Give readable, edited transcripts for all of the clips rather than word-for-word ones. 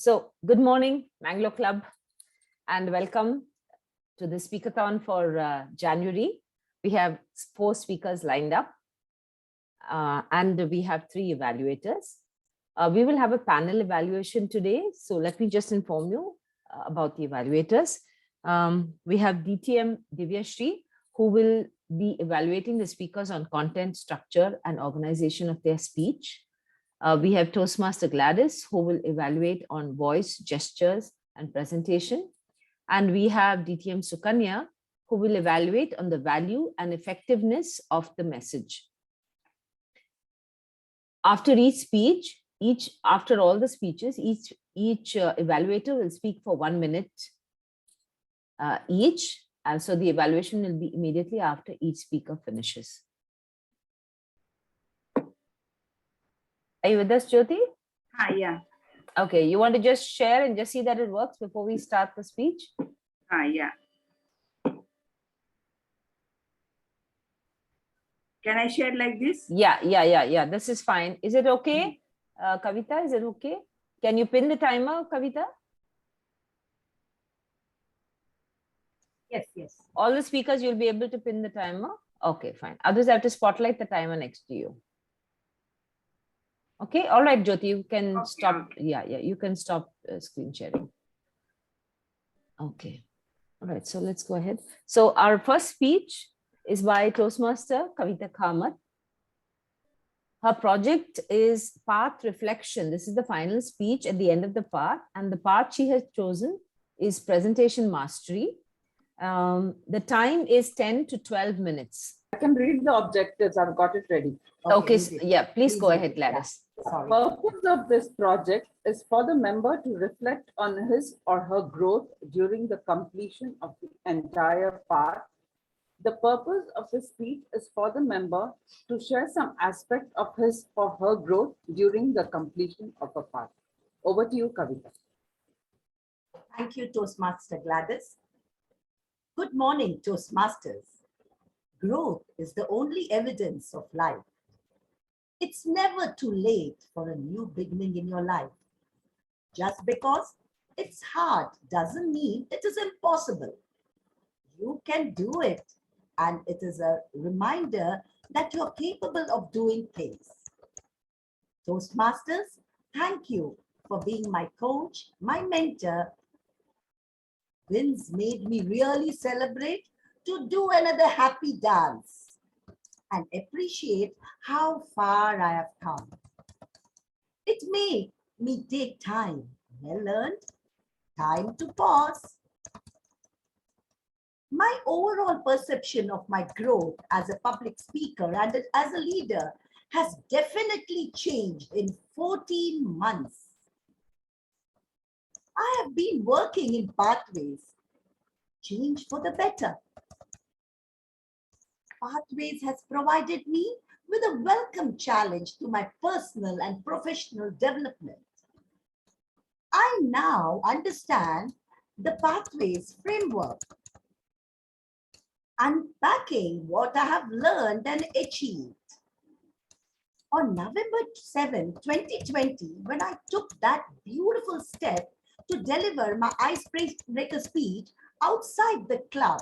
So, good morning, Mangalore Club, and welcome to the Speakathon for January. We have 4 speakers lined up, and we have 3 evaluators. We will have a panel evaluation today, so let me just inform you about the evaluators. We have DTM Divyashree, who will be evaluating the speakers on content, structure, and organization of their speech. We have Toastmaster Gladys, who will evaluate on voice, gestures, and presentation. And we have DTM Sukanya, who will evaluate on the value and effectiveness of the message. After each speech, after all the speeches, each evaluator will speak for 1 minute each. And so the evaluation will be immediately after each speaker finishes. Are you with us, Jyoti? Hi, yeah. Okay, you want to just share and just see that it works before we start the speech? Hi, yeah. Can I share like this? Yeah. This is fine. Is it okay? Kavitha, is it okay? Can you pin the timer, Kavitha? Yes. All the speakers, you'll be able to pin the timer? Okay, fine. Others have to spotlight the timer next to you. Okay, all right, Jyoti, you can stop. Okay. Yeah, you can stop screen sharing. Okay, all right, so let's go ahead. So our first speech is by Toastmaster Kavitha Kamath. Her project is Path Reflection. This is the final speech at the end of the path, and the path she has chosen is Presentation Mastery. The time is 10 to 12 minutes. I can read the objectives. I've got it ready. Okay, yeah, please go ahead, Gladys. The purpose of this project is for the member to reflect on his or her growth during the completion of the entire path. The purpose of the speech is for the member to share some aspect of his or her growth during the completion of a path. Over to you, Kavitha. Thank you, Toastmaster Gladys. Good morning, Toastmasters. Growth is the only evidence of life. It's never too late for a new beginning in your life. Just because it's hard doesn't mean it is impossible. You can do it, and it is a reminder that you're capable of doing things. Toastmasters, thank you for being my coach, my mentor. Wins made me really celebrate to do another happy dance and appreciate how far I have come. It made me take time. Well learned. Time to pause. My overall perception of my growth as a public speaker and as a leader has definitely changed in 14 months. I have been working in pathways. Change for the better. Pathways has provided me with a welcome challenge to my personal and professional development. I now understand the Pathways framework, unpacking what I have learned and achieved. On November 7, 2020, when I took that beautiful step to deliver my icebreaker speech outside the club,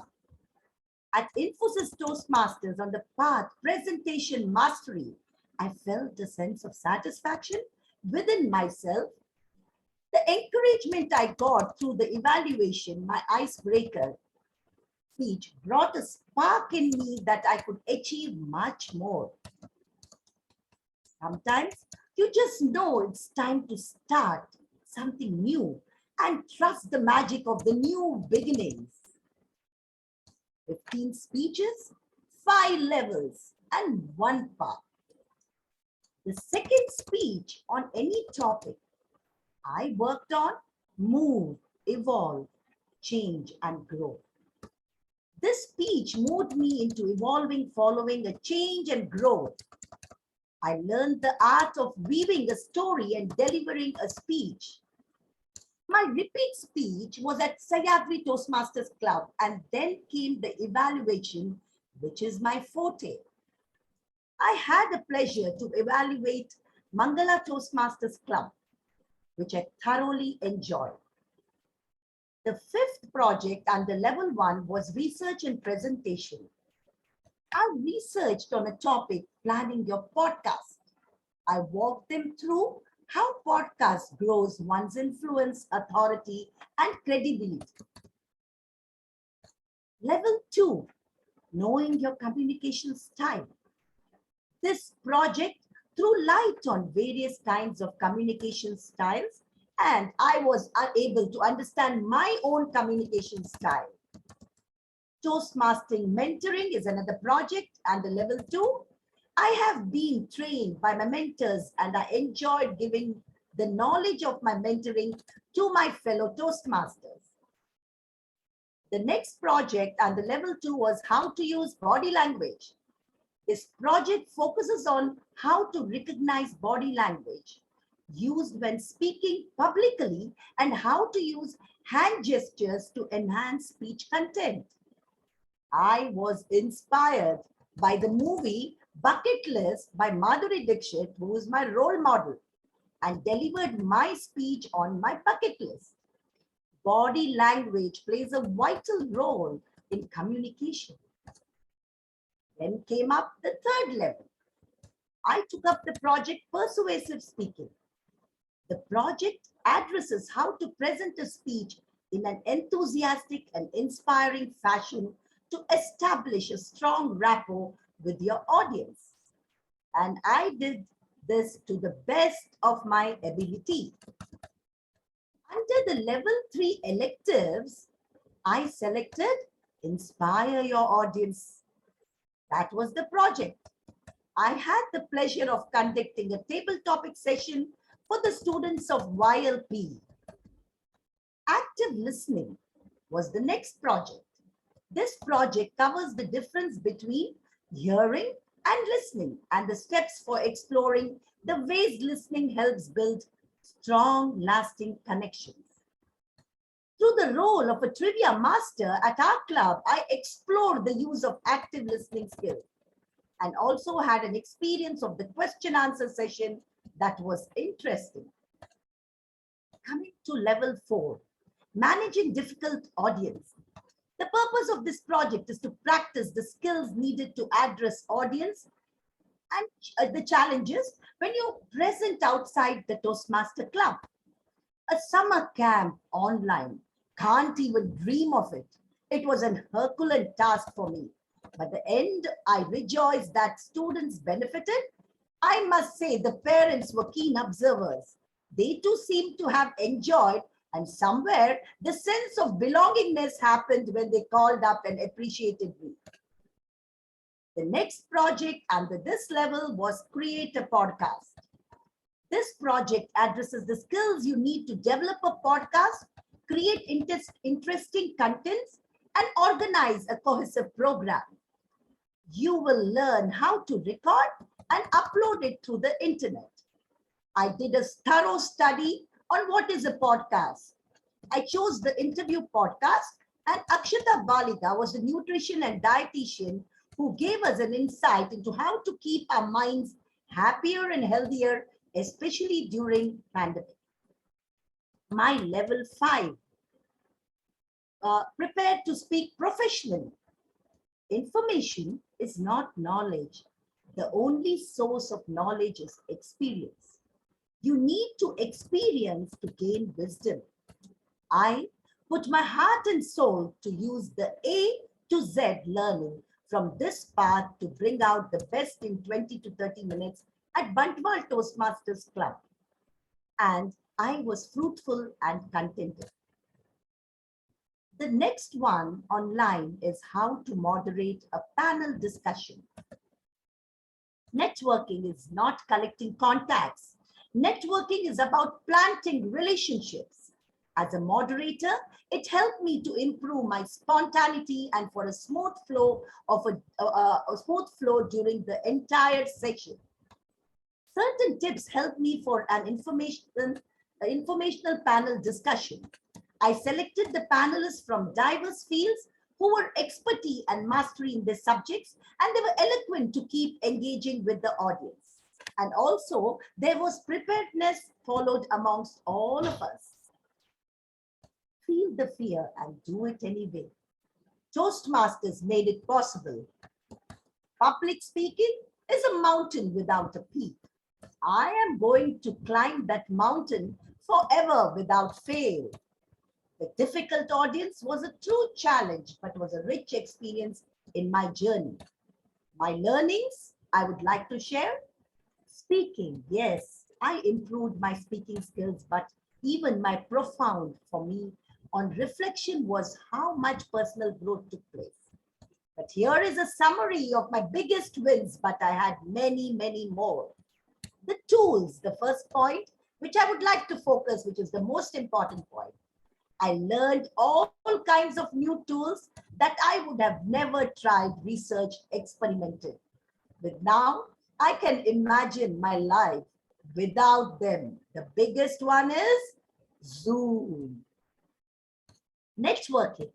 at Infosys Toastmasters on the path Presentation Mastery, I felt a sense of satisfaction within myself. The encouragement I got through the evaluation, my icebreaker speech, brought a spark in me that I could achieve much more. Sometimes you just know it's time to start something new and trust the magic of the new beginnings. 15 speeches, 5 levels, and 1 path. The second speech on any topic I worked on: move, evolve, change, and grow. This speech moved me into evolving, following a change and growth. I learned the art of weaving a story and delivering a speech. My repeat speech was at Sahyadri Toastmasters Club, and then came the evaluation, which is my forte. I had the pleasure to evaluate Mangala Toastmasters Club. which I thoroughly enjoyed. The fifth project under level 1 was research and presentation. I researched on a topic, planning your podcast. I walked them through how podcast grows one's influence, authority, and credibility. Level 2, knowing your communication style. This project threw light on various kinds of communication styles, and I was able to understand my own communication style. Toastmastering mentoring is another project under level 2. I have been trained by my mentors and I enjoyed giving the knowledge of my mentoring to my fellow Toastmasters. The next project under level 2 was how to use body language. This project focuses on how to recognize body language used when speaking publicly and how to use hand gestures to enhance speech content. I was inspired by the movie Bucket List by Madhuri Dixit, who is my role model, and delivered my speech on my bucket list. Body language plays a vital role in communication. Then came up the third level. I took up the project Persuasive Speaking. The project addresses how to present a speech in an enthusiastic and inspiring fashion to establish a strong rapport with your audience. And I did this to the best of my ability. Under the level 3 electives, I selected Inspire Your Audience. That was the project. I had the pleasure of conducting a table topic session for the students of YLP. Active listening was the next project. This project covers the difference between hearing and listening and the steps for exploring the ways listening helps build strong, lasting connections. Through the role of a trivia master at our club, I explored the use of active listening skills and also had an experience of the question answer session that was interesting. Coming to level 4, managing difficult audience. The purpose of this project is to practice the skills needed to address audience and the challenges when you present outside the Toastmaster Club. A summer camp online, can't even dream of it. It was an Herculean task for me. But at the end, I rejoiced that students benefited. I must say the parents were keen observers. They too seemed to have enjoyed, and somewhere the sense of belongingness happened when they called up and appreciated me. The next project under this level was create a podcast. This project addresses the skills you need to develop a podcast, create interesting contents, and organize a cohesive program. You will learn how to record and upload it through the internet. I did a thorough study on what is a podcast. I chose the interview podcast, and Akshata Balika was the nutrition and dietitian who gave us an insight into how to keep our minds happier and healthier, especially during pandemic. My level 5, prepared to speak professionally. Information is not knowledge. The only source of knowledge is experience. You need to experience to gain wisdom. I put my heart and soul to use the A to Z learning from this path to bring out the best in 20 to 30 minutes at Bantwal Toastmasters Club. And I was fruitful and contented. The next one online is how to moderate a panel discussion. Networking is not collecting contacts. Networking is about planting relationships. As a moderator, it helped me to improve my spontaneity and for a smooth flow during the entire session. Certain tips helped me for an informational panel discussion. I selected the panelists from diverse fields who were expertise and mastery in their subjects, and they were eloquent to keep engaging with the audience. And also, there was preparedness followed amongst all of us. Feel the fear and do it anyway. Toastmasters made it possible. Public speaking is a mountain without a peak. I am going to climb that mountain forever without fail. The difficult audience was a true challenge, but was a rich experience in my journey. My learnings I would like to share. Speaking, yes, I improved my speaking skills, but even my profound for me on reflection was how much personal growth took place. But here is a summary of my biggest wins, but I had many, many more. The tools, the first point, which I would like to focus, which is the most important point. I learned all kinds of new tools that I would have never tried, researched, experimented. But now I can imagine my life without them. The biggest one is Zoom. Networking.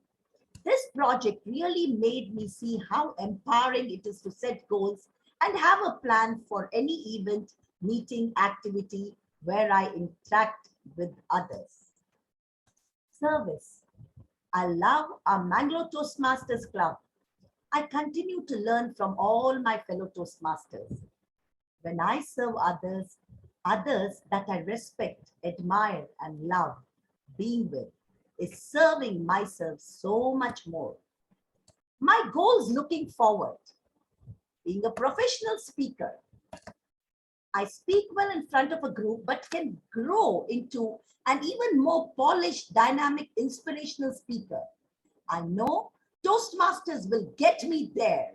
This project really made me see how empowering it is to set goals and have a plan for any event, meeting, activity where I interact with others. Service. I love our Mangalore Toastmasters Club. I continue to learn from all my fellow Toastmasters. When I serve others, others that I respect, admire, and love being with, is serving myself so much more. My goals looking forward. Being a professional speaker, I speak well in front of a group, but can grow into an even more polished, dynamic, inspirational speaker. I know Toastmasters will get me there.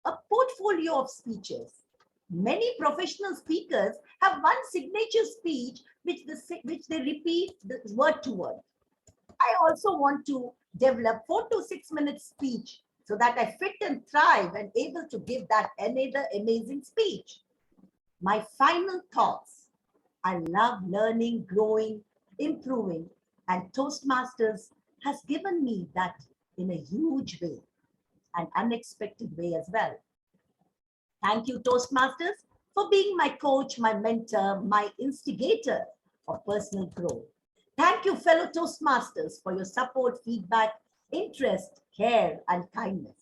A portfolio of speeches. Many professional speakers have one signature speech which they repeat word to word. I also want to develop 4 to 6 minute speech so that I fit and thrive and able to give that another amazing speech. My final thoughts. I love learning, growing, improving, and Toastmasters has given me that in a huge way, an unexpected way as well. Thank you, Toastmasters, for being my coach, my mentor, my instigator of personal growth. Thank you, fellow Toastmasters, for your support, feedback, interest, care, and kindness.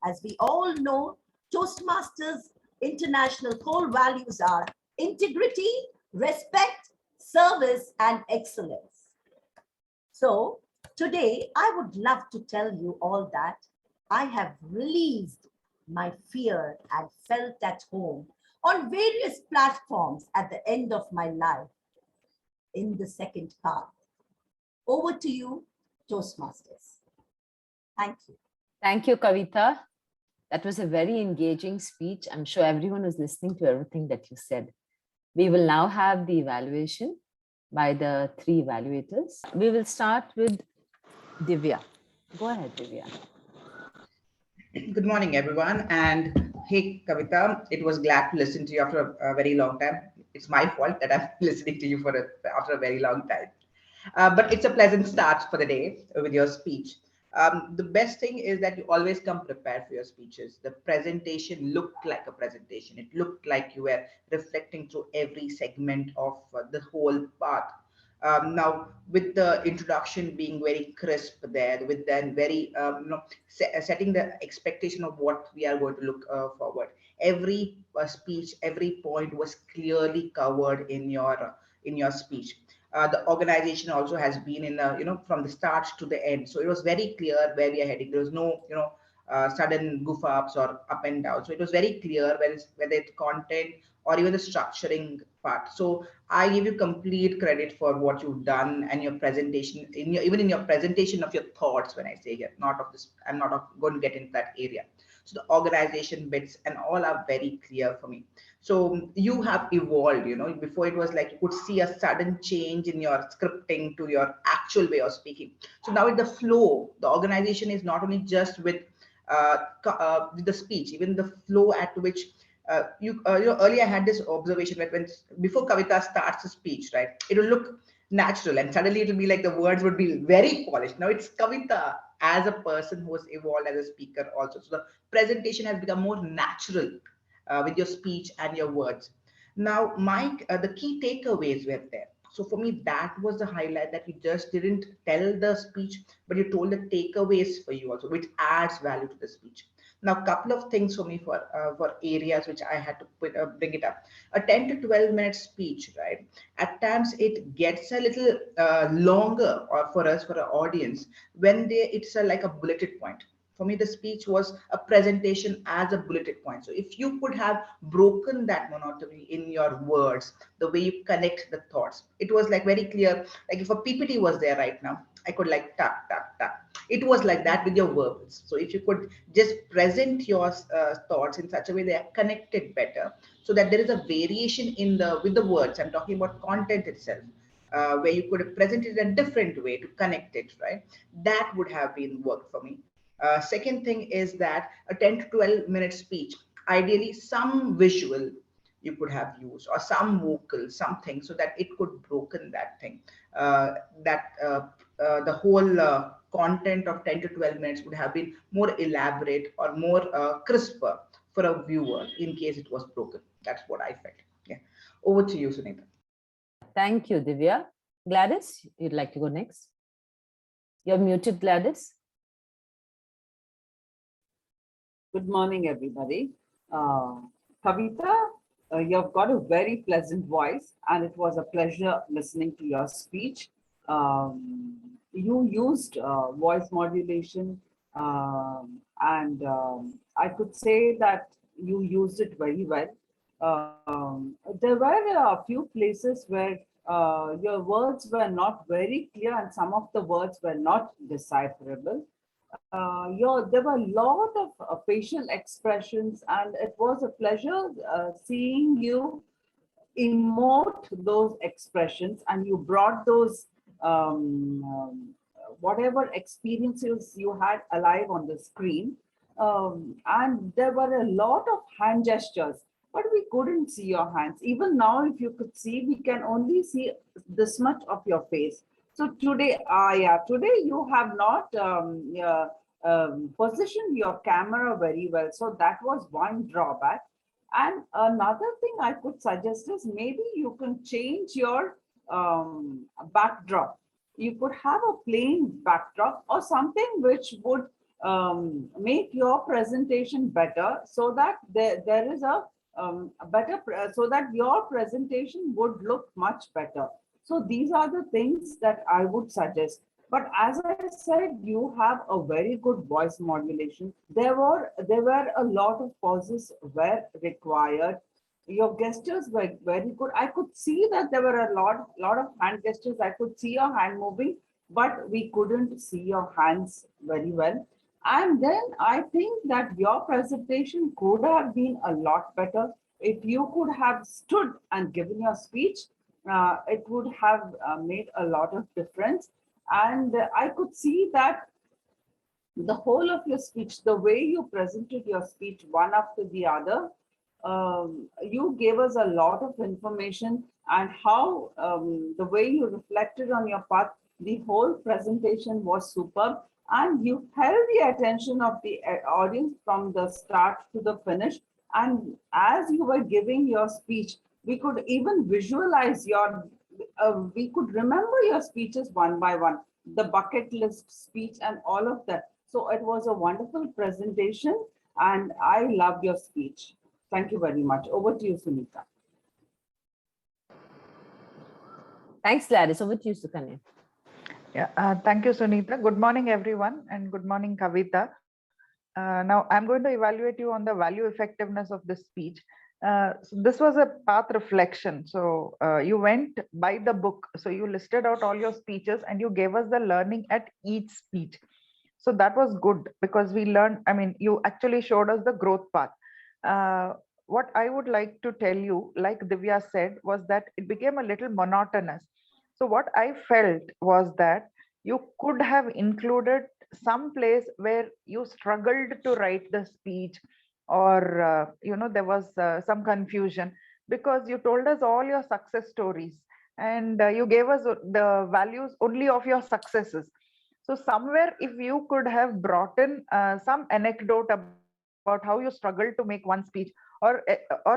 As we all know, Toastmasters International core values are integrity, respect, service, and excellence. So today, I would love to tell you all that I have released my fear and felt at home on various platforms at the end of my life in the second part. Over to you, Toastmasters. Thank you. Thank you, Kavitha. That was a very engaging speech. I'm sure everyone was listening to everything that you said. We will now have the evaluation by the 3 evaluators. We will start with Divya. Go ahead, Divya. Good morning, everyone. And hey, Kavitha, it was glad to listen to you after a very long time. It's my fault that I'm listening to you after a very long time. But it's a pleasant start for the day with your speech. The best thing is that you always come prepared for your speeches. The presentation looked like a presentation. It looked like you were reflecting through every segment of the whole part. Now, with the introduction being very crisp there, with then very, setting the expectation of what we are going to look forward. Every speech, every point was clearly covered in your speech. The organization also has been in from the start to the end, so it was very clear where we are heading. There was no sudden goof ups or up and down, so it was very clear whether it's content or even the structuring part. So I give you complete credit for what you've done and your presentation, even in your presentation of your thoughts. When I say here, not of this, I'm not going to get into that area. So the organization bits and all are very clear for me. So you have evolved, before it was like you could see a sudden change in your scripting to your actual way of speaking. So now with the flow, the organization is not only just with the speech, even the flow at which earlier I had this observation that before Kavitha starts a speech, right, it will look natural and suddenly it'll be like the words would be very polished. Now it's Kavitha as a person who has evolved as a speaker also. So the presentation has become more natural with your speech and your words. Now, Mike, the key takeaways were there. So for me, that was the highlight, that you just didn't tell the speech, but you told the takeaways for you also, which adds value to the speech. Now, a couple of things for me for areas which I had to bring it up. A 10 to 12 minute speech, right? At times it gets a little longer, or for us, for our audience, when it's like a bulleted point. For me, the speech was a presentation as a bulleted point. So if you could have broken that monotony in your words, the way you connect the thoughts, it was like very clear. Like if a PPT was there right now, I could like tap, tap, tap. It was like that with your verbals. So if you could just present your thoughts in such a way they are connected better, so that there is a variation in the with the words. I'm talking about content itself. Where you could have presented it a different way to connect it, right? That would have been worked for me. Second thing is that a 10 to 12 minute speech, ideally some visual you could have used, or some vocal, something, so that it could broken that thing. That the whole content of 10 to 12 minutes would have been more elaborate or more crisper for a viewer in case it was broken. That's what I felt. Yeah. Over to you, Sunita. Thank you, Divya. Gladys, you'd like to go next? You're muted, Gladys. Good morning, everybody. Kavitha, you've got a very pleasant voice, and it was a pleasure listening to your speech. You used voice modulation, and I could say that you used it very well. There were a few places where your words were not very clear, and some of the words were not decipherable. There were a lot of facial expressions, and it was a pleasure seeing you emote those expressions, and you brought those whatever experiences you had alive on the screen. And there were a lot of hand gestures, but we couldn't see your hands. Even now, if you could see, we can only see this much of your face. So today, today you have not positioned your camera very well. So that was one drawback. And another thing I could suggest is maybe you can change your backdrop. You could have a plain backdrop or something which would make your presentation better, so that there is a better, so that your presentation would look much better. So these are the things that I would suggest. But as I said, you have a very good voice modulation. There were a lot of pauses were required. Your gestures were very good. I could see that there were a lot of hand gestures. I could see your hand moving, but we couldn't see your hands very well. And then I think that your presentation could have been a lot better. If you could have stood and given your speech, it would have made a lot of difference. And I could see that the whole of your speech, the way you presented your speech one after the other, you gave us a lot of information, and how the way you reflected on your path, the whole presentation was superb. And you held the attention of the audience from the start to the finish. And as you were giving your speech, we could even visualize we could remember your speeches one by one, the bucket list speech and all of that. So it was a wonderful presentation, and I loved your speech. Thank you very much. Over to you, Sunita. Thanks, Gladys. Over to you, Sukanya. Yeah, thank you, Sunita. Good morning, everyone, and good morning, Kavitha. Now, I'm going to evaluate you on the value effectiveness of this speech. So this was a path reflection. So you went by the book. So you listed out all your speeches and you gave us the learning at each speech. So that was good, because we learned, I mean, you actually showed us the growth path. What I would like to tell you, like Divya said, was that it became a little monotonous. So what I felt was that you could have included some place where you struggled to write the speech, or there was some confusion, because you told us all your success stories, and you gave us the values only of your successes. So somewhere, if you could have brought in some anecdote about how you struggled to make one speech, or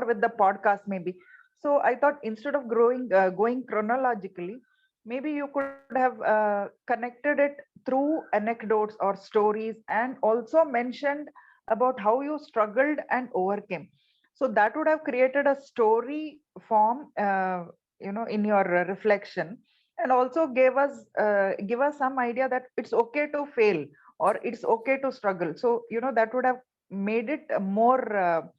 with the podcast maybe. So I thought instead of going chronologically, maybe you could have connected it through anecdotes or stories, and also mentioned about how you struggled and overcame. So that would have created a story form, in your reflection, and also give us some idea that it's okay to fail, or it's okay to struggle. So that would have made it more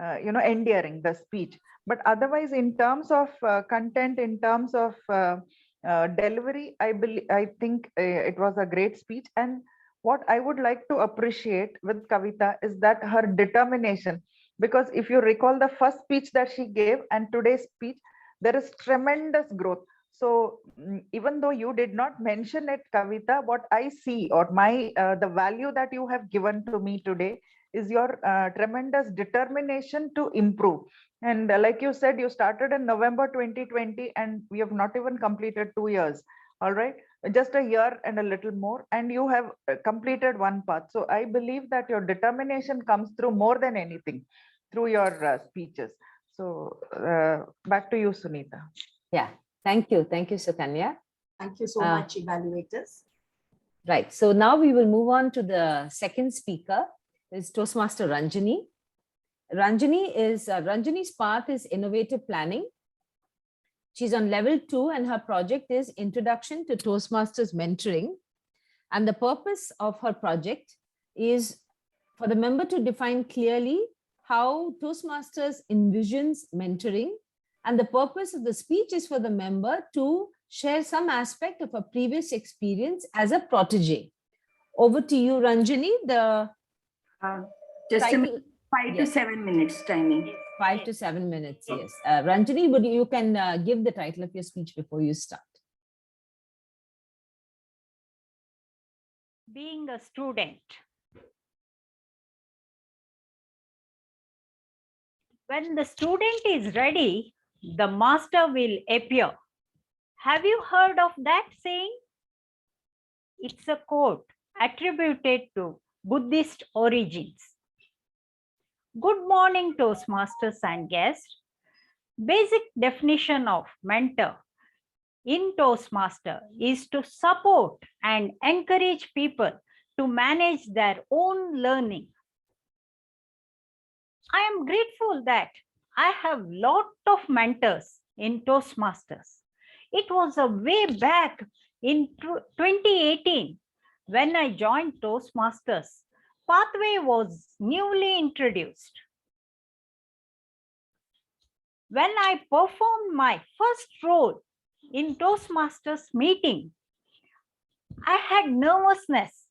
endearing, the speech. But otherwise, in terms of content, in terms of delivery, I think it was a great speech. And what I would like to appreciate with Kavitha is that her determination, because if you recall the first speech that she gave and today's speech, there is tremendous growth. So even though you did not mention it, Kavitha, what I see, or my the value that you have given to me today, is your tremendous determination to improve. And like you said, you started in November 2020, and we have not even completed 2 years. All right, just a year and a little more, and you have completed one path. So I believe that your determination comes through more than anything, through your speeches. So back to you, Sunita. Yeah, thank you. Thank you, Sukanya. Thank you so much, evaluators. Right. So now we will move on to the second speaker, is Toastmaster Ranjani. Ranjani's path is innovative planning. She's on level 2, and her project is Introduction to Toastmasters Mentoring. And the purpose of her project is for the member to define clearly how Toastmasters envisions mentoring. And the purpose of the speech is for the member to share some aspect of a previous experience as a protege. Over to you, Ranjani. Just title, a minute, 5 to 7 minutes timing. 5 to 7 minutes, yes. Ranjani, you can give the title of your speech before you start. Being a student. When the student is ready, the master will appear. Have you heard of that saying? It's a quote attributed to Buddhist origins. Good morning, Toastmasters and guests. Basic definition of mentor in Toastmaster is to support and encourage people to manage their own learning. I am grateful that I have lot of mentors in Toastmasters. It was a way back in 2018 when I joined Toastmasters. Pathway was newly introduced. When I performed my first role in Toastmasters meeting, I had nervousness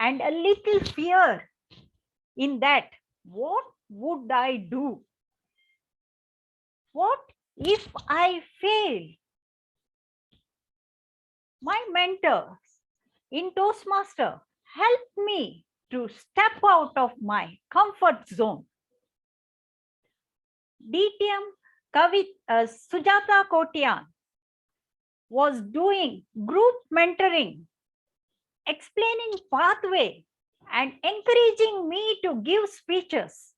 and a little fear in that, what would I do? What if I fail? My mentors in Toastmaster helped me to step out of my comfort zone. DTM Kavitha Sujata Kotian was doing group mentoring, explaining pathway and encouraging me to give speeches.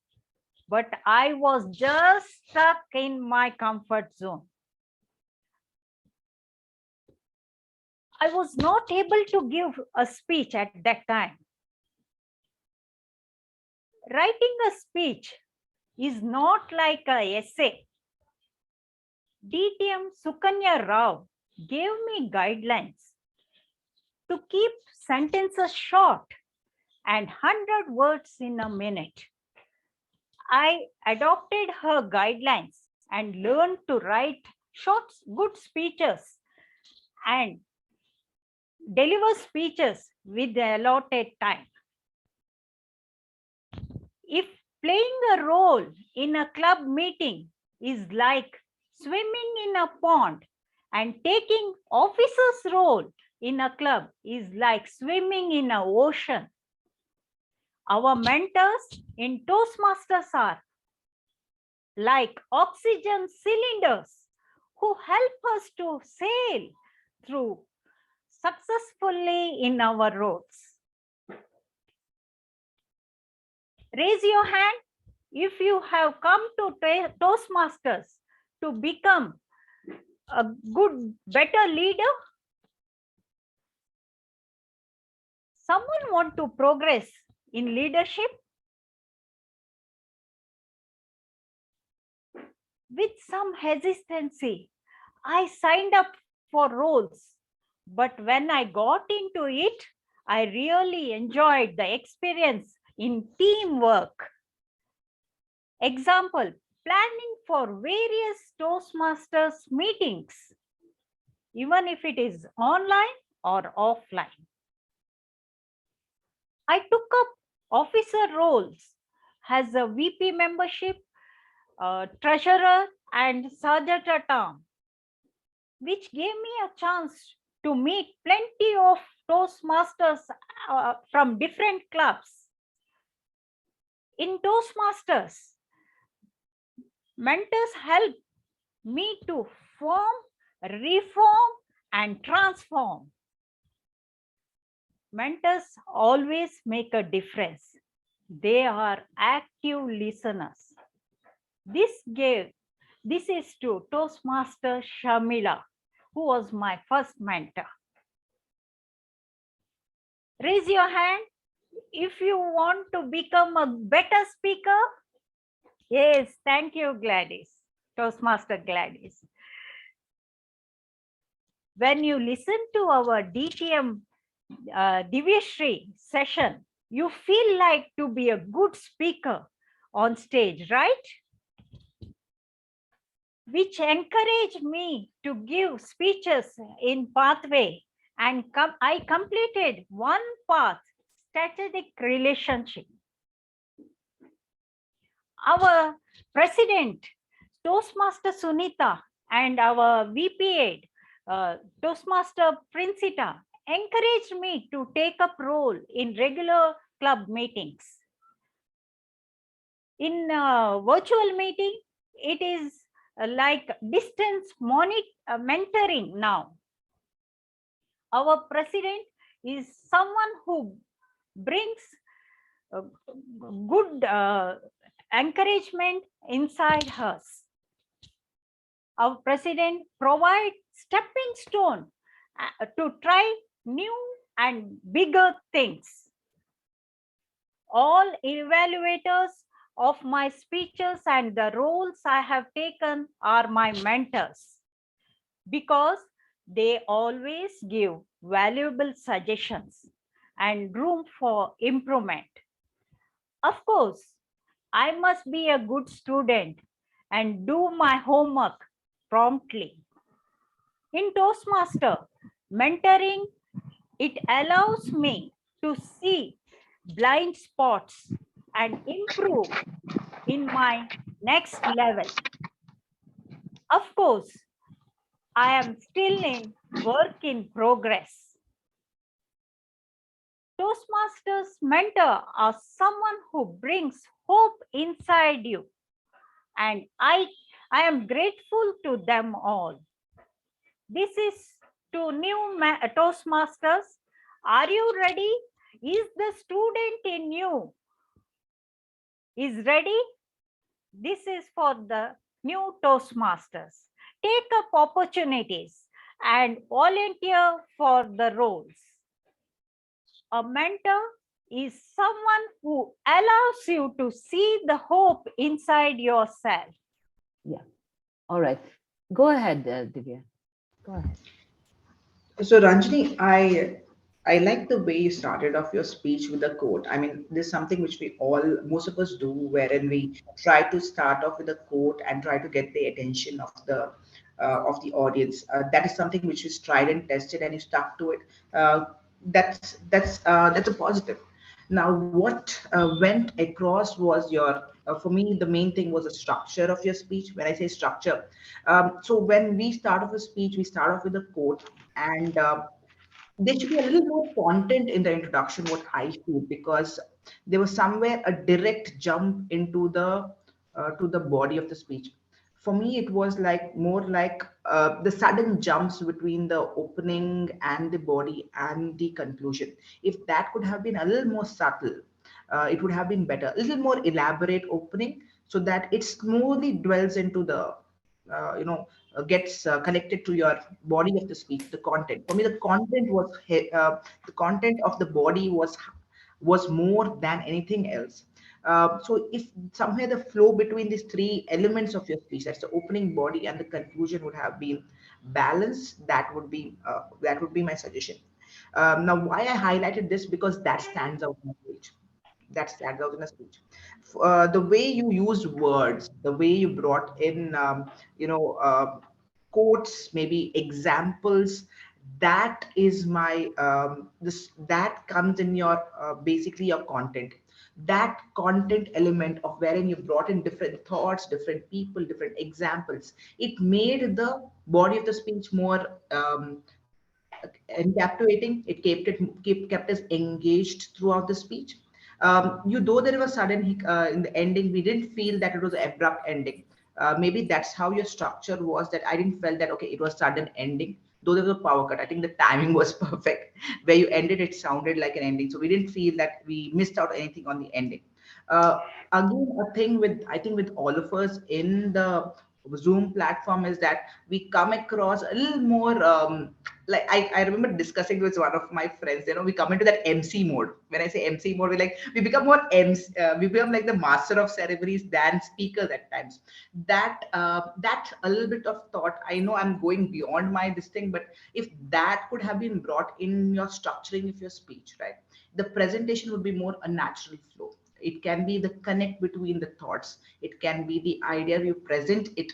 But I was just stuck in my comfort zone. I was not able to give a speech at that time. Writing a speech is not like an essay. DTM Sukanya Rao gave me guidelines to keep sentences short and 100 words in a minute. I adopted her guidelines and learned to write short, good speeches and deliver speeches with the allotted time. If playing a role in a club meeting is like swimming in a pond, and taking officer's role in a club is like swimming in an ocean. Our mentors in Toastmasters are like oxygen cylinders who help us to sail through successfully in our roads. Raise your hand if you have come to Toastmasters to become a good, better leader, someone want to progress in leadership, with some hesitancy, I signed up for roles. But when I got into it, I really enjoyed the experience in teamwork. Example, planning for various Toastmasters meetings, even if it is online or offline. I took up officer roles as a VP membership, treasurer, and sergeant at arms, which gave me a chance to meet plenty of Toastmasters from different clubs. In Toastmasters, mentors help me to form, reform, and transform. Mentors always make a difference. They are active listeners. This is to Toastmaster Shamila, who was my first mentor. Raise your hand if you want to become a better speaker. Yes, thank you, Gladys, Toastmaster Gladys. When you listen to our DTM Divyashree session, you feel like to be a good speaker on stage, right? Which encouraged me to give speeches in pathway, and I completed one path, strategic relationship. Our president, Toastmaster Sunita, and our VP Toastmaster Princita encouraged me to take up role in regular club meetings. In virtual meeting, it is like distance mentoring now. Our president is someone who brings good encouragement inside us. Our president provides stepping stone to try new and bigger things. All evaluators of my speeches and the roles I have taken are my mentors, because they always give valuable suggestions and room for improvement. Of course, I must be a good student and do my homework promptly. In Toastmaster, mentoring, it allows me to see blind spots and improve in my next level. Of course, I am still in work in progress. Toastmasters mentor are someone who brings hope inside you, and I am grateful to them all. This is to new Toastmasters. Are you ready? Is the student in you is ready? This is for the new Toastmasters. Take up opportunities and volunteer for the roles. A mentor is someone who allows you to see the hope inside yourself. Yeah. All right. Go ahead, Divya. Go ahead. So Ranjani, I like the way you started off your speech with a quote. I mean, this is something which most of us do, wherein we try to start off with a quote and try to get the attention of the audience. That is something which is tried and tested, and you stuck to it. That's a positive. Now, what went across was your. For me, the main thing was the structure of your speech. When I say structure, so when we start off a speech, we start off with a quote, and there should be a little more content in the introduction, what I feel, because there was somewhere a direct jump into the to the body of the speech. For me, it was like more like the sudden jumps between the opening and the body and the conclusion. If that could have been a little more subtle, it would have been better. A little more elaborate opening so that it smoothly dwells into the, gets connected to your body of the speech, the content. For me, the content was, the content of the body was more than anything else. So if somewhere the flow between these three elements of your speech, that's the opening, body, and the conclusion, would have been balanced, that would be my suggestion. Now, why I highlighted this, because that stands out in a speech. That stands out in a speech. The way you used words, the way you brought in, quotes, maybe examples. That is my that comes in your basically your content. That content element of wherein you brought in different thoughts, different people, different examples. It made the body of the speech more encapsulating. It kept us engaged throughout the speech. Though there was sudden in the ending, we didn't feel that it was an abrupt ending. Maybe that's how your structure was. That I didn't feel that okay, it was sudden ending. Though there was a power cut, I think the timing was perfect. Where you ended, it sounded like an ending, so we didn't feel that we missed out anything on the ending. Again, a thing with, I think, with all of us in the Zoom platform is that we come across a little more like I remember discussing with one of my friends, we come into that MC mode. When I say MC mode, we become more MC, we become like the master of ceremonies than speakers at times. That a little bit of thought, I know I'm going beyond my this thing, but if that could have been brought in your structuring of your speech, right, the presentation would be more a natural flow. It can be the connect between the thoughts. It can be the idea you present it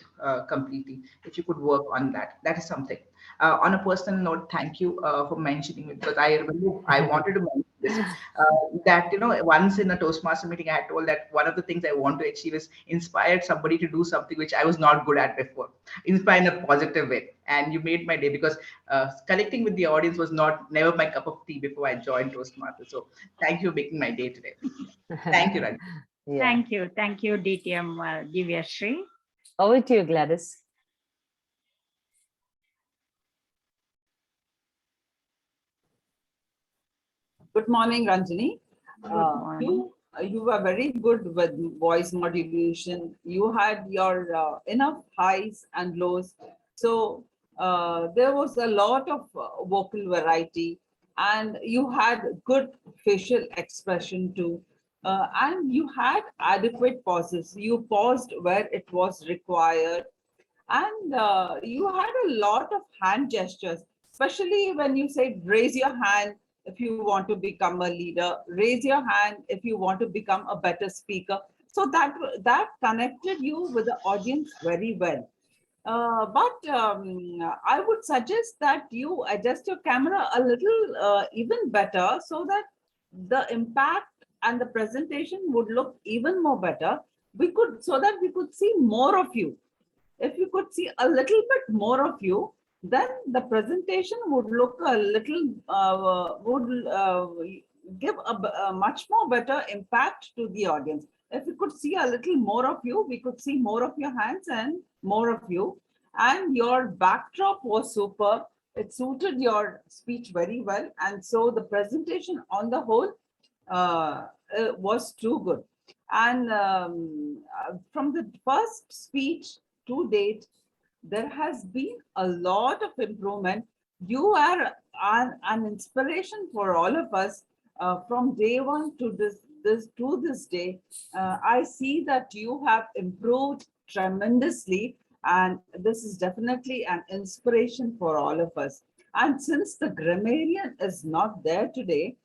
completely. If you could work on that, that is something. On a personal note, thank you for mentioning it, because I remember I wanted to mention this. That once in a Toastmaster meeting, I had told that one of the things I want to achieve is inspire somebody to do something which I was not good at before, inspire in a positive way. And you made my day, because connecting with the audience was never my cup of tea before I joined Toastmasters. So thank you for making my day today. Thank you, Ranjani. Yeah. Thank you, DTM Divyashree. Over to you, Gladys. Good morning, Ranjani. Good morning. You were very good with voice modulation. You had your enough highs and lows. So there was a lot of vocal variety, and you had good facial expression too. And you had adequate pauses. You paused where it was required. And you had a lot of hand gestures, especially when you said, raise your hand if you want to become a leader, raise your hand if you want to become a better speaker. So that connected you with the audience very well. But I would suggest that you adjust your camera a little even better, so that the impact and the presentation would look even more better. So that we could see more of you. If you could see a little bit more of you, then the presentation would look a little, give a much more better impact to the audience. If we could see a little more of you, we could see more of your hands and more of you. And your backdrop was superb. It suited your speech very well. And so the presentation on the whole was too good. And from the first speech to date, there has been a lot of improvement. You are an inspiration for all of us from day one to this day. I see that you have improved tremendously, and this is definitely an inspiration for all of us. And since the grammarian is not there today,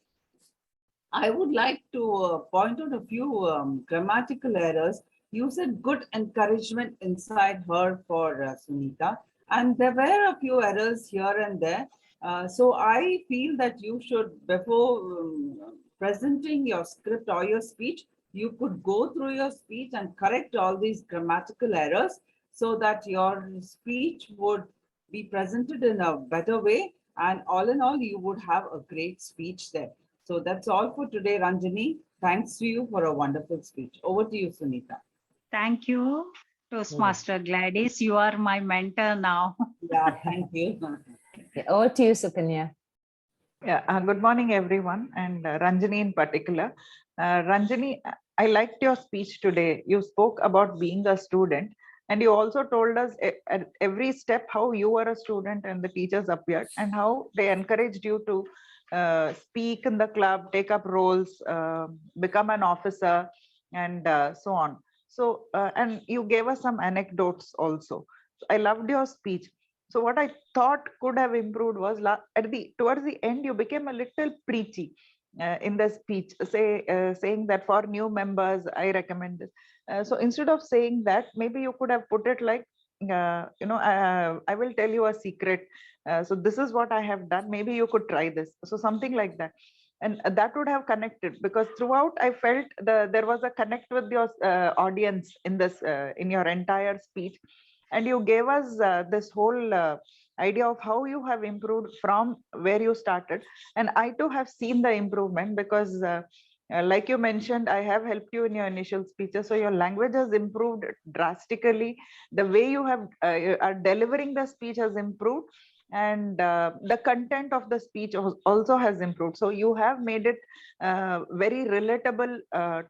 I would like to point out a few grammatical errors. You said good encouragement inside her for Sunita, and there were a few errors here and there. So I feel that you should, before presenting your script or your speech, you could go through your speech and correct all these grammatical errors, so that your speech would be presented in a better way. And all in all, you would have a great speech there. So that's all for today, Ranjani. Thanks to you for a wonderful speech. Over to you, Sunita. Thank you, Toastmaster Gladys. You are my mentor now. Yeah, thank you. Over to you, Sukanya. Yeah, good morning, everyone, and Ranjani in particular. Ranjani, I liked your speech today. You spoke about being a student, and you also told us at every step how you were a student and the teachers appeared, and how they encouraged you to speak in the club, take up roles, become an officer, and so on. So, and you gave us some anecdotes also. I loved your speech. So what I thought could have improved was towards the end you became a little preachy in the speech, saying that for new members I recommend this. So instead of saying that, maybe you could have put it like, I will tell you a secret. So this is what I have done. Maybe you could try this. So something like that. And that would have connected, because throughout I felt there was a connect with your audience in this in your entire speech. And you gave us this whole idea of how you have improved from where you started. And I too have seen the improvement, because like you mentioned, I have helped you in your initial speeches, so your language has improved drastically. The way you have are delivering the speech has improved, and the content of the speech also has improved. So you have made it very relatable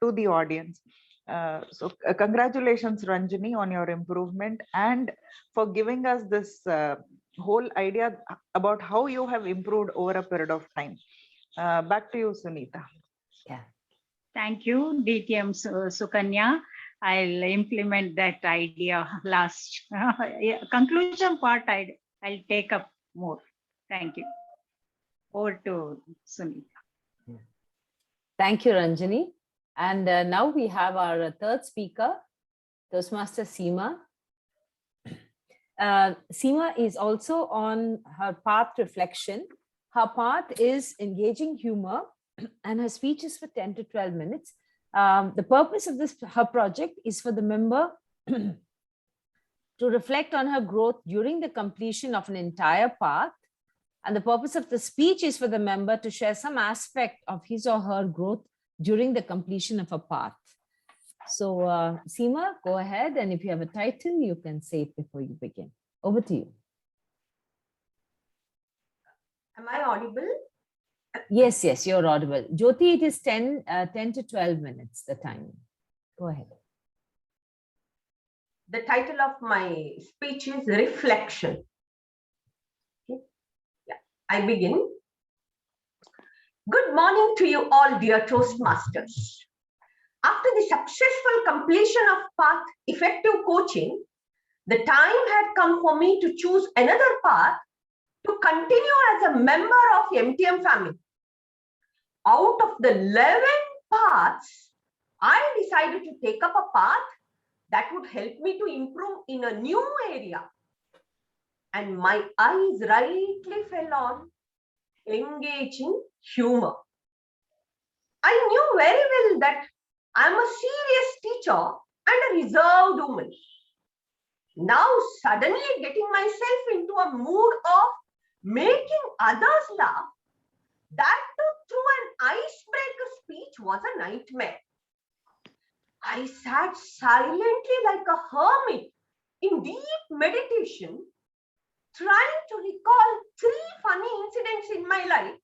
to the audience. Congratulations, Ranjani, on your improvement, and for giving us this whole idea about how you have improved over a period of time. Back to you, Sunita. Yeah. Thank you, DTM Sukanya. I'll implement that idea last. Conclusion part, I'll take up more. Thank you. Over to Sunita. Thank you, Ranjani. And now we have our third speaker, Toastmaster Seema. Seema is also on her path reflection. Her path is engaging humor, and her speech is for 10 to 12 minutes. The purpose of her project is for the member to reflect on her growth during the completion of an entire path. And the purpose of the speech is for the member to share some aspect of his or her growth during the completion of a path. So Seema, go ahead. And if you have a title, you can say it before you begin. Over to you. Am I audible? Yes, yes, you're audible. Jyoti, it is 10 to 12 minutes, the timing. Go ahead. The title of my speech is Reflection. Okay. Yeah, I begin. Good morning to you all, dear Toastmasters. After the successful completion of path effective coaching, the time had come for me to choose another path to continue as a member of MTM family. Out of the 11 paths, I decided to take up a path that would help me to improve in a new area. And my eyes rightly fell on engaging humor. I knew very well that I'm a serious teacher and a reserved woman. Now suddenly getting myself into a mood of making others laugh, that too through an icebreaker speech, was a nightmare. I sat silently like a hermit in deep meditation, trying to recall 3 funny incidents in my life,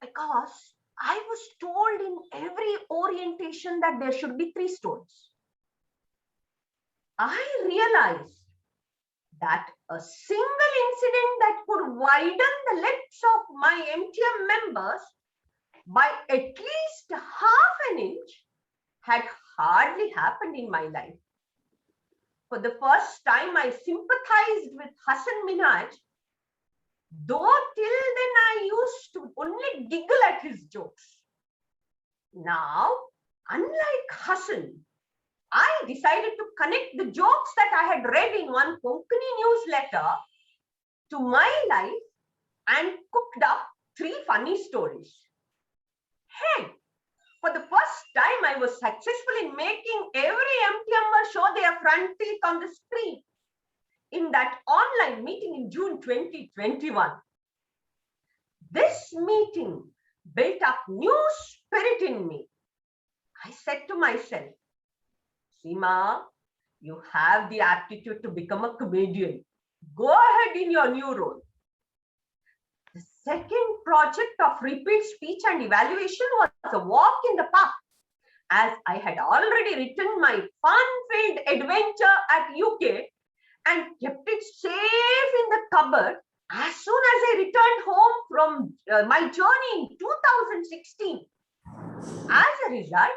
because I was told in every orientation that there should be 3 stories. I realized that a single incident that could widen the lips of my MTM members by at least half an inch had hardly happened in my life. For the first time, I sympathized with Hassan Minhaj, though till then I used to only giggle at his jokes. Now, unlike Hassan, I decided to connect the jokes that I had read in one Konkani newsletter to my life and cooked up 3 funny stories. Hey, for the first time, I was successful in making every MTMer show their front teeth on the screen in that online meeting in June 2021. This meeting built up new spirit in me. I said to myself, Seema, you have the aptitude to become a comedian. Go ahead in your new role. The second project of repeat speech and evaluation was a walk in the park, as I had already written my fun-filled adventure at UK and kept it safe in the cupboard as soon as I returned home from my journey in 2016. As a result,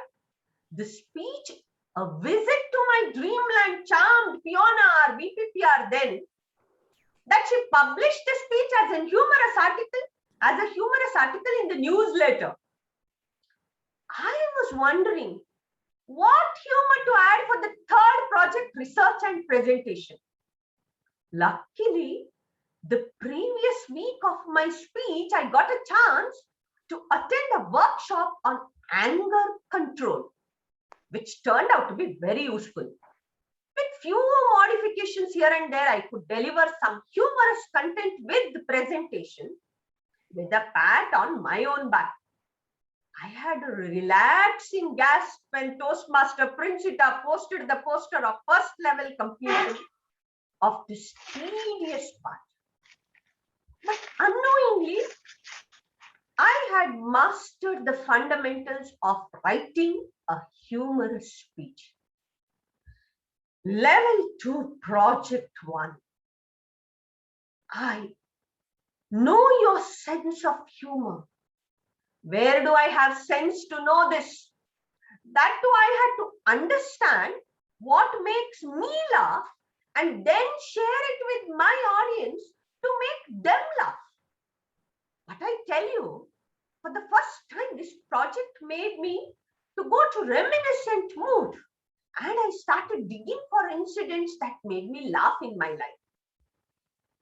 the speech, a visit to my dreamland, charmed Fiona, VPPR then, that she published the speech as a humorous article in the newsletter. I was wondering what humor to add for the third project, research and presentation. Luckily, the previous week of my speech, I got a chance to attend a workshop on anger control, which turned out to be very useful. With few modifications here and there, I could deliver some humorous content with the presentation with a pat on my own back. I had a relaxing gasp when Toastmaster Princita posted the poster of first level completion of this tedious part. But unknowingly, I had mastered the fundamentals of writing a humorous speech. Level 2, Project 1. I know your sense of humor. Where do I have sense to know this? That too, I had to understand what makes me laugh and then share it with my audience to make them laugh. But I tell you, for the first time, this project made me to go to reminiscent mood, and I started digging for incidents that made me laugh in my life.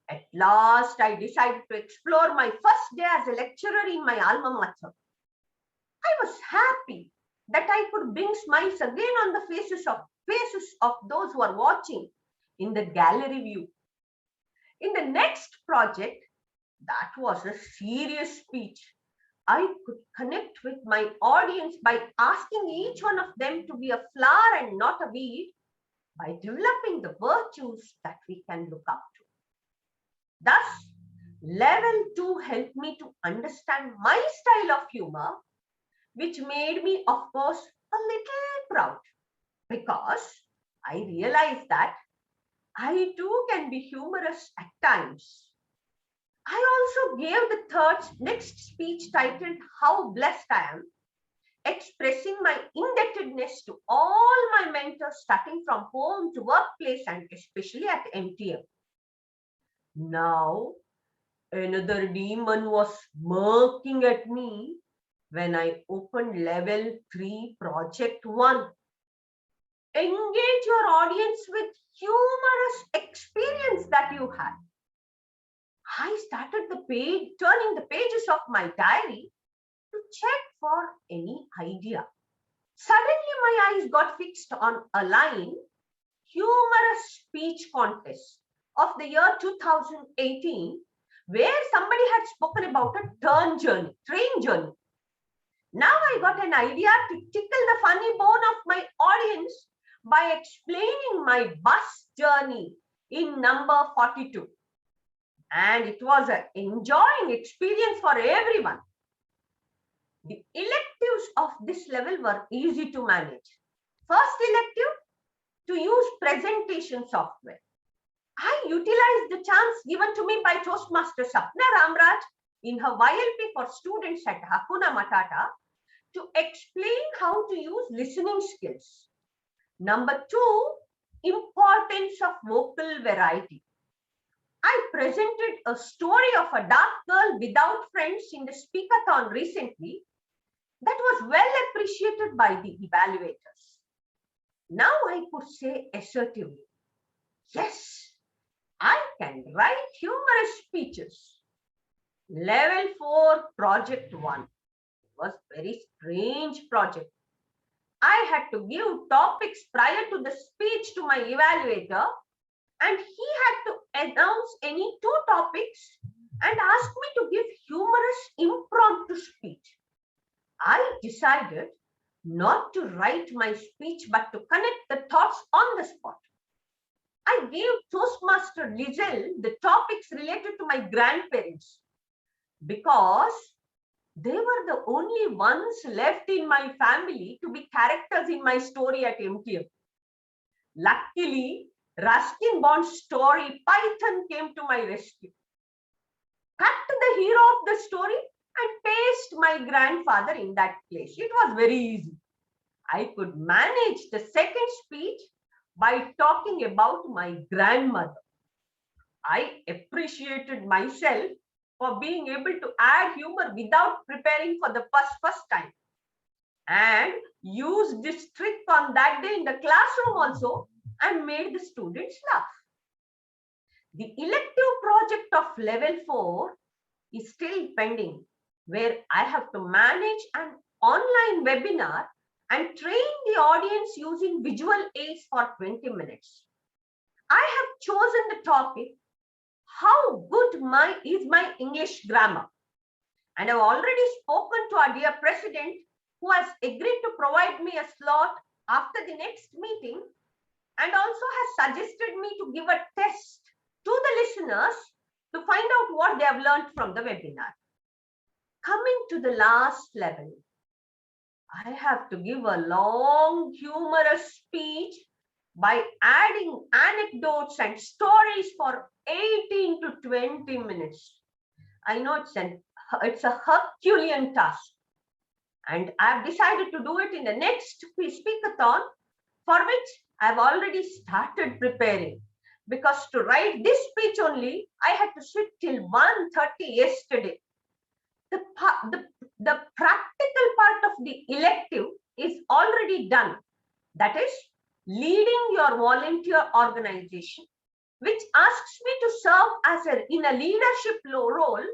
At last, I decided to explore my first day as a lecturer in my alma mater. I was happy that I could bring smiles again on the faces of those who are watching in the gallery view. In the next project, that was a serious speech. I could connect with my audience by asking each one of them to be a flower and not a weed, by developing the virtues that we can look up to. Thus, level 2 helped me to understand my style of humor, which made me, of course, a little proud, because I realized that I too can be humorous at times. I also gave the next speech titled How Blessed I Am, expressing my indebtedness to all my mentors starting from home to workplace and especially at MTM. Now, another demon was smirking at me when I opened level 3, project 1. Engage your audience with humorous experience that you had. I started turning the pages of my diary to check for any idea. Suddenly, my eyes got fixed on a line, humorous speech contest of the year 2018, where somebody had spoken about a train journey. Now I got an idea to tickle the funny bone of my audience by explaining my bus journey in number 42. And it was an enjoying experience for everyone. The electives of this level were easy to manage. First elective, to use presentation software. I utilized the chance given to me by Toastmaster Sapna Ramraj in her YLP for students at Hakuna Matata to explain how to use listening skills. Number 2, importance of vocal variety. I presented a story of a dark girl without friends in the Speakathon recently that was well appreciated by the evaluators. Now I could say assertively, yes, I can write humorous speeches. Level 4, project 1. It was a very strange project. I had to give topics prior to the speech to my evaluator, and he had to announce any 2 topics and ask me to give humorous impromptu speech. I decided not to write my speech, but to connect the thoughts on the spot. I gave Toastmaster Lizelle the topics related to my grandparents. because they were the only ones left in my family to be characters in my story at MTM. Luckily, Ruskin Bond's story, Python, came to my rescue. Cut the hero of the story and paste my grandfather in that place. It was very easy. I could manage the second speech by talking about my grandmother. I appreciated myself for being able to add humor without preparing for the first time, and used this trick on that day in the classroom also and made the students laugh. The elective project of level 4 is still pending, where I have to manage an online webinar and train the audience using visual aids for 20 minutes. I have chosen the topic, how good is my English grammar? And I've already spoken to our dear president, who has agreed to provide me a slot after the next meeting, and also has suggested me to give a test to the listeners to find out what they have learned from the webinar. Coming to the last level, I have to give a long, humorous speech by adding anecdotes and stories for 18 to 20 minutes. I know it's a Herculean task, and I've decided to do it in the next speakathon, for which I've already started preparing. Because to write this speech only, I had to sit till 1:30 yesterday. The practical part of the elective is already done. That is, leading your volunteer organization, which asks me to serve in a leadership role,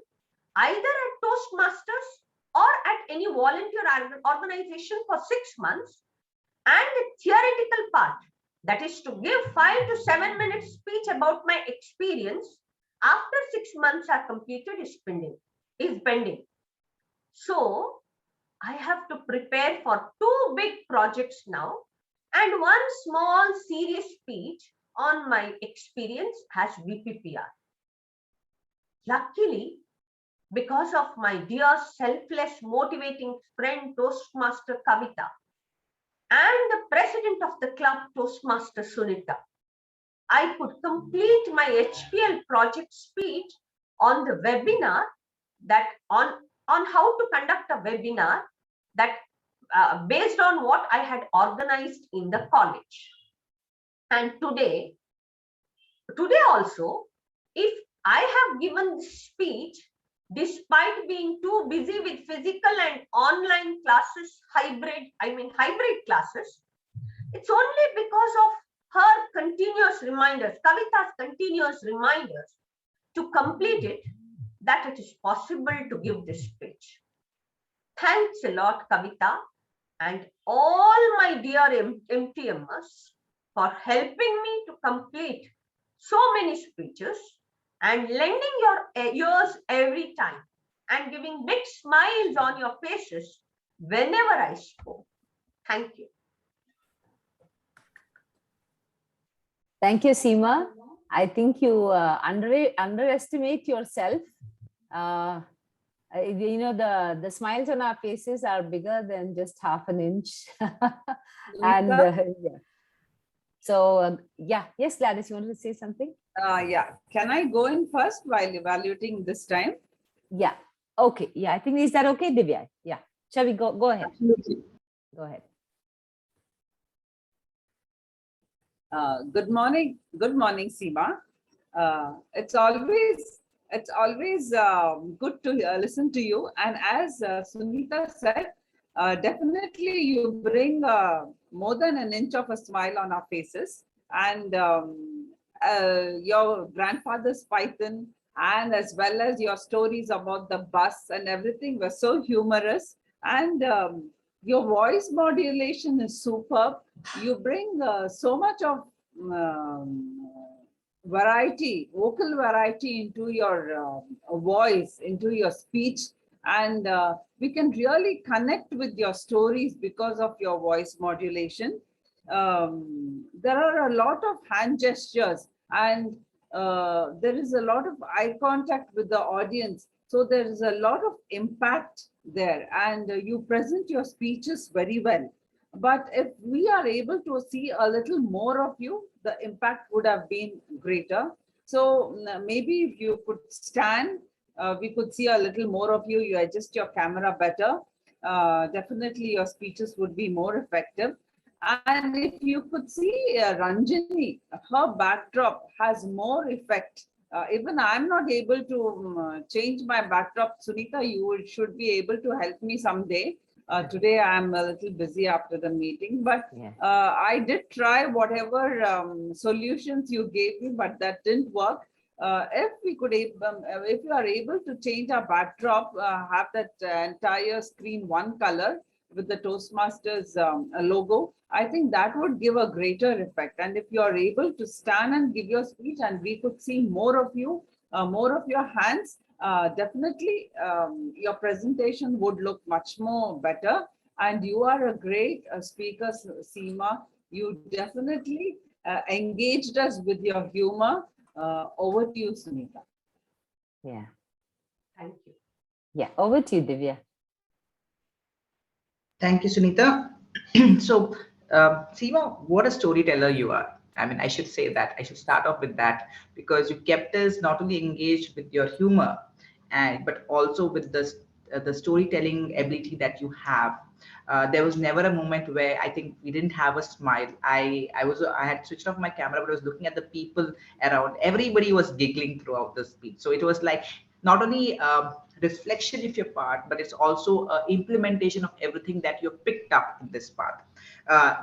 either at Toastmasters or at any volunteer organization for 6 months, and the theoretical part, that is to give 5 to 7 minutes speech about my experience after 6 months are completed, is pending. So I have to prepare for 2 big projects now and 1 small serious speech on my experience as VPPR. Luckily, because of my dear selfless motivating friend Toastmaster Kavitha and the president of the club Toastmaster Sunita, I could complete my HPL project speech on the webinar on how to conduct a webinar that based on what I had organized in the college. And today also, if I have given this speech despite being too busy with physical and online classes, hybrid classes, it's only because of her continuous reminders, Kavitha's continuous reminders to complete it, that it is possible to give this speech. Thanks a lot, Kavitha, and all my dear MTMers for helping me to complete so many speeches and lending your ears every time and giving big smiles on your faces whenever I spoke. Thank you. Thank you, Seema. I think you underestimate yourself. You know, the smiles on our faces are bigger than just half an inch. And yeah. So yes, Gladys, you want to say something? Yeah, can I go in first while evaluating this time? Yeah, okay. Yeah, I think, is that okay, Divya? Yeah, shall we go ahead? Absolutely. Go ahead. Good morning, Seema. It's always good to listen to you. And as Sunita said, definitely you bring more than an inch of a smile on our faces. And your grandfather's Python, and as well as your stories about the bus and everything were so humorous. And your voice modulation is superb. You bring so much of variety, vocal variety into your voice, into your speech. And we can really connect with your stories because of your voice modulation. There are a lot of hand gestures, and there is a lot of eye contact with the audience. So there is a lot of impact there, and you present your speeches very well. But if we are able to see a little more of you, the impact would have been greater. So maybe if you could stand, we could see a little more of you. You adjust your camera better. Definitely your speeches would be more effective. And if you could see Ranjani, her backdrop has more effect. Even I'm not able to change my backdrop. Sunita, should be able to help me someday. Today I'm a little busy after the meeting, but Yeah. I did try whatever solutions you gave me, but that didn't work. If you are able to change our backdrop, have that entire screen one color with the Toastmasters logo, I think that would give a greater effect. And if you are able to stand and give your speech and we could see more of you, more of your hands, definitely your presentation would look much more better. And you are a great speaker, Seema. You definitely engaged us with your humor. Over to you, Sunita. Yeah. Thank you. Yeah. Over to you, Divya. Thank you, Sunita. So, Seema, what a storyteller you are. I mean, I should say that. I should start off with that because you kept us not only engaged with your humor, but also with the storytelling ability that you have. There was never a moment where I think we didn't have a smile. I had switched off my camera, but I was looking at the people around. Everybody was giggling throughout the speech. So it was like not only reflection of your part, but it's also implementation of everything that you picked up in this part.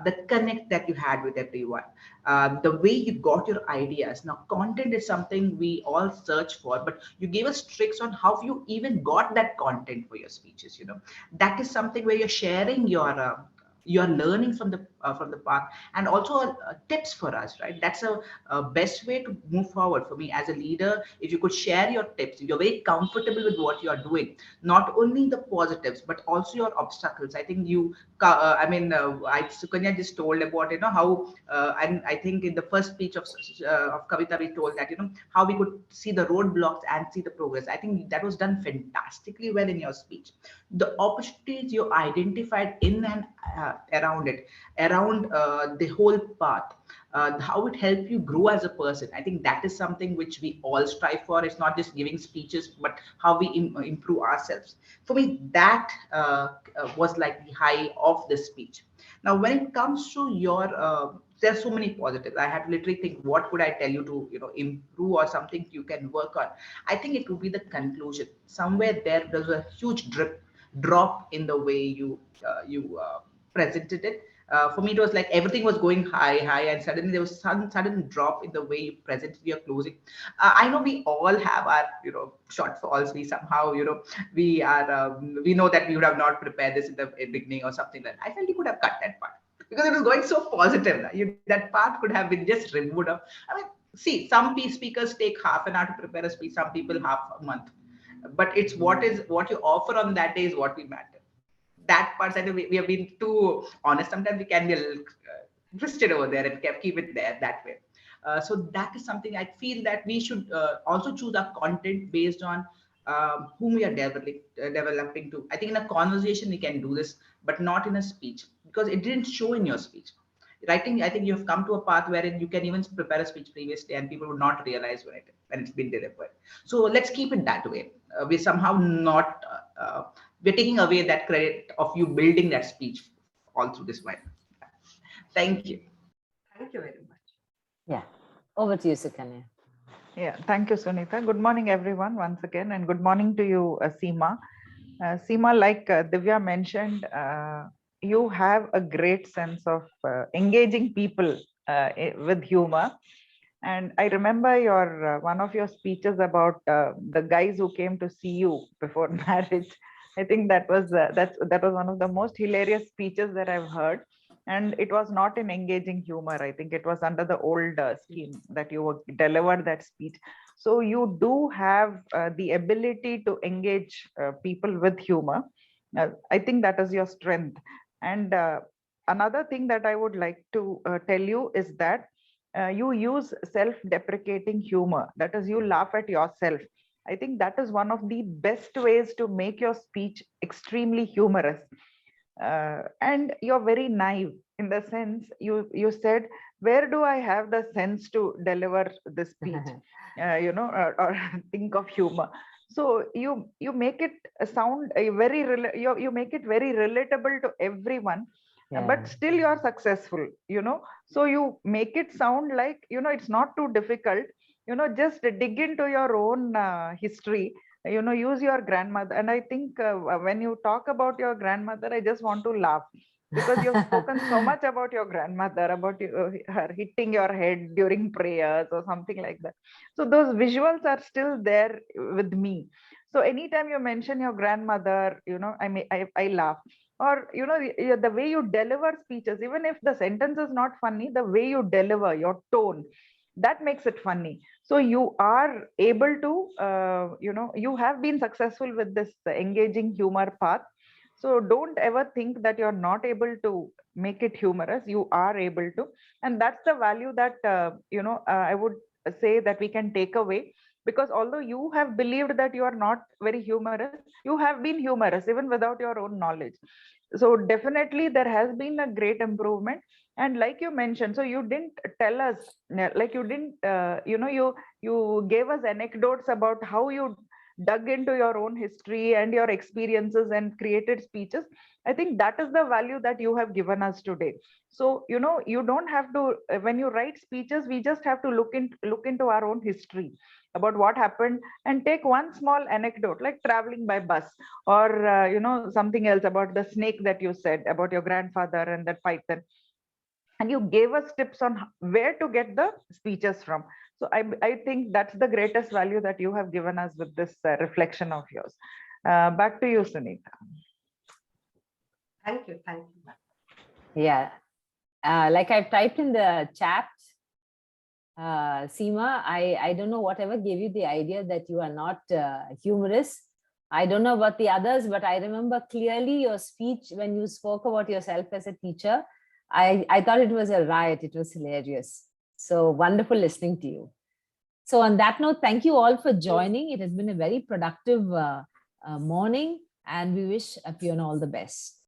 The connect that you had with everyone, the way you got your ideas. Now, content is something we all search for, but you gave us tricks on how you even got that content for your speeches. You know, that is something where you're sharing your learning from the path, and also tips for us, right? That's a best way to move forward for me as a leader. If you could share your tips, you're very comfortable with what you're doing, not only the positives but also your obstacles. I think Sukanya just told about how and I think in the first speech of Kavitha we told that how we could see the roadblocks and see the progress. I think that was done fantastically well in your speech. The opportunities you identified in and around the whole path, how it helped you grow as a person. I think that is something which we all strive for. It's not just giving speeches, but how we improve ourselves. For me, that was like the high of the speech. Now, when it comes to your there's so many positives. I had to literally think, what could I tell you to improve or something you can work on. I think it would be the conclusion. Somewhere there's a huge drop in the way you presented it. For me, it was like everything was going high, and suddenly there was some sudden drop in the way you presented your closing. I know we all have our shortfalls. We somehow we know that we would have not prepared this in the beginning or something like that. I felt you could have cut that part because it was going so positive. That part could have been just removed. I mean, see, some speakers take half an hour to prepare a speech. Some people half a month, but it's what you offer on that day is what we matter. That part, I think we have been too honest. Sometimes we can be a little twisted over there and keep it there that way. So that is something I feel that we should also choose our content based on whom we are developing to. I think in a conversation we can do this, but not in a speech because it didn't show in your speech. Writing, I think you have come to a path wherein you can even prepare a speech previously and people would not realize when it's been delivered. So let's keep it that way. We somehow not we're taking away that credit of you building that speech all through this while. Thank you. Thank you very much. Yeah. Over to you, Sukanya. Yeah, thank you, Sunita. Good morning, everyone, once again, and good morning to you, Seema. Seema, like Divya mentioned, you have a great sense of engaging people with humor. And I remember your one of your speeches about the guys who came to see you before marriage. I think that was one of the most hilarious speeches that I've heard. And it was not in engaging humor. I think it was under the old scheme that you delivered that speech. So you do have the ability to engage people with humor. I think that is your strength. And another thing that I would like to tell you is that you use self-deprecating humor. That is, you laugh at yourself. I think that is one of the best ways to make your speech extremely humorous. And you're very naive in the sense you said, where do I have the sense to deliver this speech? Or think of humor. So you make it sound you make it very relatable to everyone, but still you are successful. So you make it sound like, it's not too difficult. Just dig into your own history. Use your grandmother. And I think when you talk about your grandmother, I just want to laugh, because you've spoken so much about your grandmother, about her hitting your head during prayers or something like that. So those visuals are still there with me. So anytime you mention your grandmother, I laugh. Or the way you deliver speeches, even if the sentence is not funny, the way you deliver, your tone, that makes it funny. So you are able to you have been successful with this engaging humor path. So don't ever think that you're not able to make it humorous. You are able to. And that's the value that I would say that we can take away. Because although you have believed that you are not very humorous, you have been humorous even without your own knowledge. So definitely there has been a great improvement. And like you mentioned, so you didn't tell us, like you didn't you gave us anecdotes about how you dug into your own history and your experiences and created speeches. I think that is the value that you have given us today. So you don't have to, when you write speeches, we just have to look into our own history about what happened, and take one small anecdote like traveling by bus, or something else about the snake that you said about your grandfather and that python, and you gave us tips on where to get the speeches from. So I think that's the greatest value that you have given us with this reflection of yours. Back to you, Sunita. Thank you. Thank you. Yeah. Like I've typed in the chat, Seema, I don't know whatever gave you the idea that you are not humorous. I don't know about the others, but I remember clearly your speech when you spoke about yourself as a teacher. I thought it was a riot. It was hilarious. So wonderful listening to you. So on that note, thank you all for joining. It has been a very productive morning, and we wish Appian all the best.